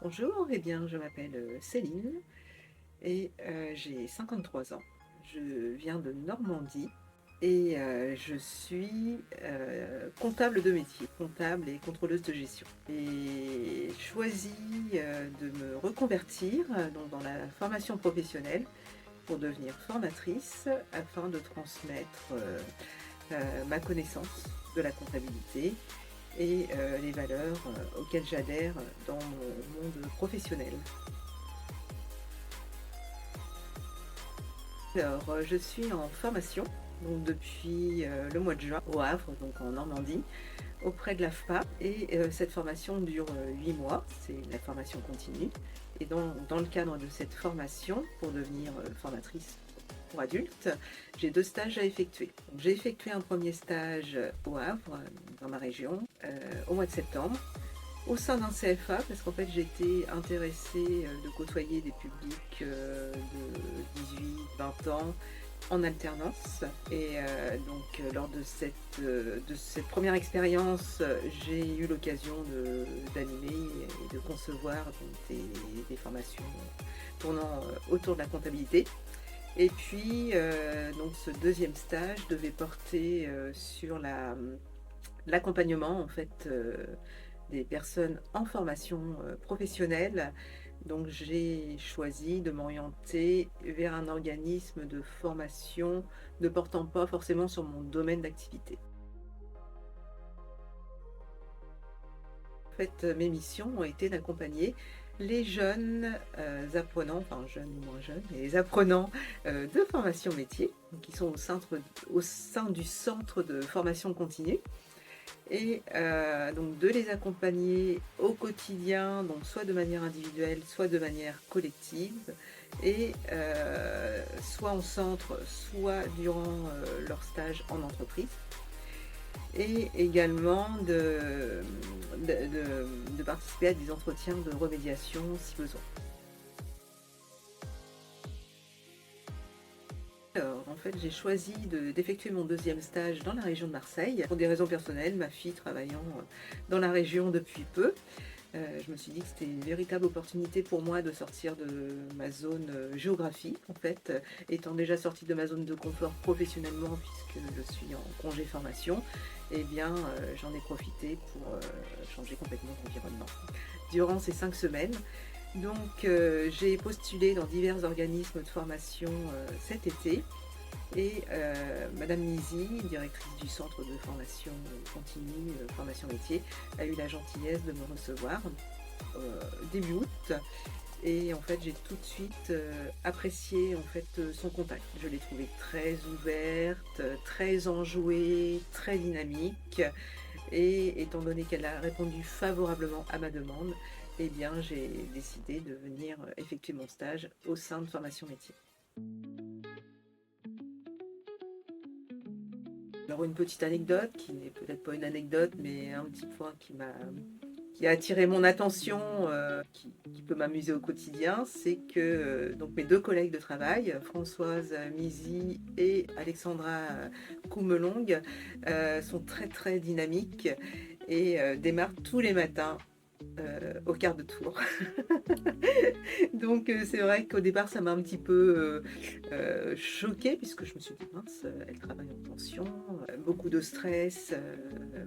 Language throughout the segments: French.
Bonjour, eh bien, je m'appelle Céline et j'ai 53 ans. Je viens de Normandie et je suis comptable de métier, comptable et contrôleuse de gestion. Et choisi de me reconvertir donc dans la formation professionnelle pour devenir formatrice afin de transmettre ma connaissance de la comptabilité et les valeurs auxquelles j'adhère dans mon monde professionnel. Alors, je suis en formation donc depuis le mois de juin au Havre, donc en Normandie, auprès de l'AFPA. Et cette formation dure 8 mois, c'est la formation continue. Et dans le cadre de cette formation, pour devenir formatrice pour adultes, j'ai 2 stages à effectuer. Donc, j'ai effectué un premier stage au Havre, dans ma région, au mois de septembre, au sein d'un CFA, parce qu'en fait j'étais intéressée de côtoyer des publics de 18-20 ans en alternance. Et lors de cette première expérience, j'ai eu l'occasion d'animer et de concevoir donc, des formations tournant autour de la comptabilité. Et puis donc ce deuxième stage devait porter sur l'accompagnement en fait des personnes en formation professionnelle. Donc j'ai choisi de m'orienter vers un organisme de formation ne portant pas forcément sur mon domaine d'activité. En fait, mes missions ont été d'accompagner les jeunes apprenants, enfin jeunes ou moins jeunes, mais les apprenants de formation métier, donc qui sont au sein du centre de formation continue. Et donc de les accompagner au quotidien, donc soit de manière individuelle, soit de manière collective, et soit en centre, soit durant leur stage en entreprise, et également de participer à des entretiens de remédiation si besoin. Alors, en fait, j'ai choisi d'effectuer mon deuxième stage dans la région de Marseille pour des raisons personnelles, ma fille travaillant dans la région depuis peu. Je me suis dit que c'était une véritable opportunité pour moi de sortir de ma zone géographique, en fait, étant déjà sortie de ma zone de confort professionnellement puisque je suis en congé formation. Eh bien, j'en ai profité pour changer complètement d'environnement. Durant ces 5 semaines, donc j'ai postulé dans divers organismes de formation cet été. Et Madame Nizi, directrice du centre de formation continue, formation métier, a eu la gentillesse de me recevoir début août. Et en fait, j'ai tout de suite apprécié en fait son contact. Je l'ai trouvée très ouverte, très enjouée, très dynamique. Et étant donné qu'elle a répondu favorablement à ma demande, eh bien, j'ai décidé de venir effectuer mon stage au sein de formation métier. Alors une petite anecdote, qui n'est peut-être pas une anecdote, mais un petit point qui a attiré mon attention, qui peut m'amuser au quotidien, c'est que donc mes 2 collègues de travail, Françoise Mizy et Alexandra Coumelong, sont très très dynamiques et démarrent tous les matins au quart de tour. Donc c'est vrai qu'au départ ça m'a un petit peu choquée puisque je me suis dit mince, elle travaille en tension, beaucoup de stress,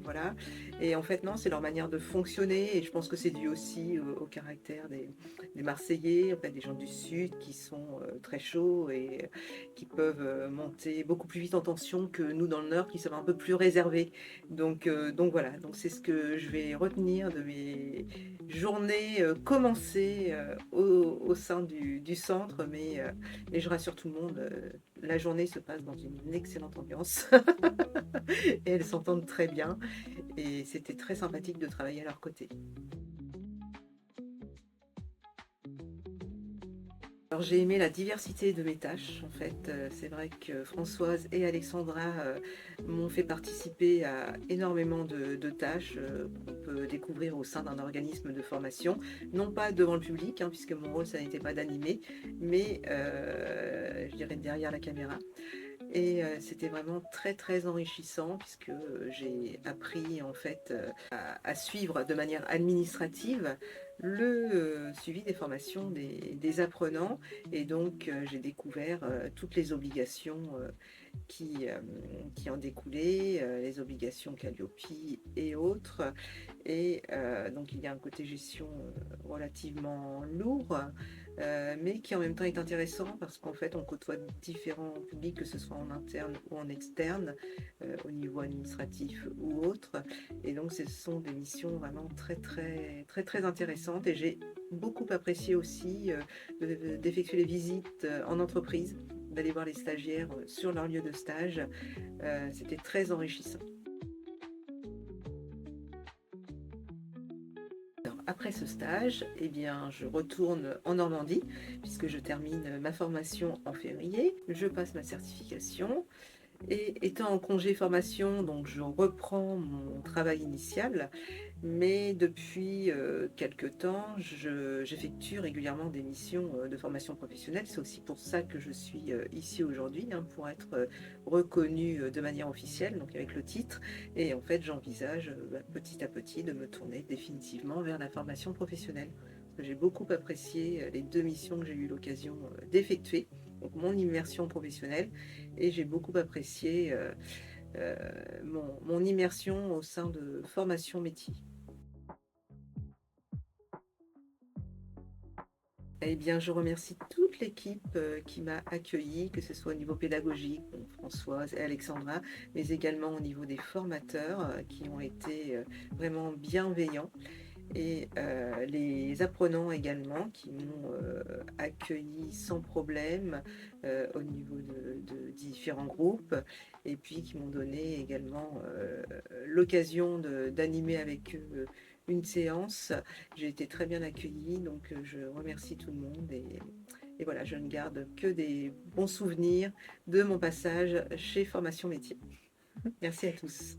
voilà. Et en fait non, c'est leur manière de fonctionner et je pense que c'est dû aussi au caractère des Marseillais, en fait des gens du Sud qui sont très chauds et qui peuvent monter beaucoup plus vite en tension que nous dans le Nord qui sommes un peu plus réservés. Donc voilà, donc c'est ce que je vais retenir de mes journée commencée au sein du centre, mais je rassure tout le monde, la journée se passe dans une excellente ambiance et elles s'entendent très bien et c'était très sympathique de travailler à leur côté. Alors j'ai aimé la diversité de mes tâches en fait, c'est vrai que Françoise et Alexandra m'ont fait participer à énormément de tâches qu'on peut découvrir au sein d'un organisme de formation, non pas devant le public hein, puisque mon rôle ça n'était pas d'animer, mais je dirais derrière la caméra. et c'était vraiment très, très enrichissant puisque, j'ai appris en fait, à suivre de manière administrative le, suivi des formations des apprenants et donc j'ai découvert, toutes les obligations, qui en découlaient, les obligations Calliope et autres. Et donc il y a un côté gestion relativement lourd, mais qui en même temps est intéressant parce qu'en fait on côtoie différents publics, que ce soit en interne ou en externe, au niveau administratif ou autre. Et donc ce sont des missions vraiment très très très très intéressantes et j'ai beaucoup apprécié aussi d'effectuer les visites en entreprise, d'aller voir les stagiaires sur leur lieu de stage. C'était très enrichissant. Alors, après ce stage, eh bien, je retourne en Normandie puisque je termine ma formation en février. Je passe ma certification et étant en congé formation, donc je reprends mon travail initial, mais depuis quelque temps, j'effectue régulièrement des missions de formation professionnelle. C'est aussi pour ça que je suis ici aujourd'hui, hein, pour être reconnue de manière officielle, donc avec le titre. Et en fait, j'envisage petit à petit de me tourner définitivement vers la formation professionnelle. Parce que j'ai beaucoup apprécié les 2 missions que j'ai eu l'occasion d'effectuer, donc mon immersion professionnelle, et j'ai beaucoup apprécié mon immersion au sein de formation métier. Eh bien, je remercie toute l'équipe qui m'a accueillie, que ce soit au niveau pédagogique, donc Françoise et Alexandra, mais également au niveau des formateurs qui ont été vraiment bienveillants et les apprenants également qui m'ont accueilli sans problème au niveau de différents groupes et puis qui m'ont donné également l'occasion d'animer avec eux une séance. J'ai été très bien accueillie, donc je remercie tout le monde et voilà, je ne garde que des bons souvenirs de mon passage chez Formation Métier. Merci à tous.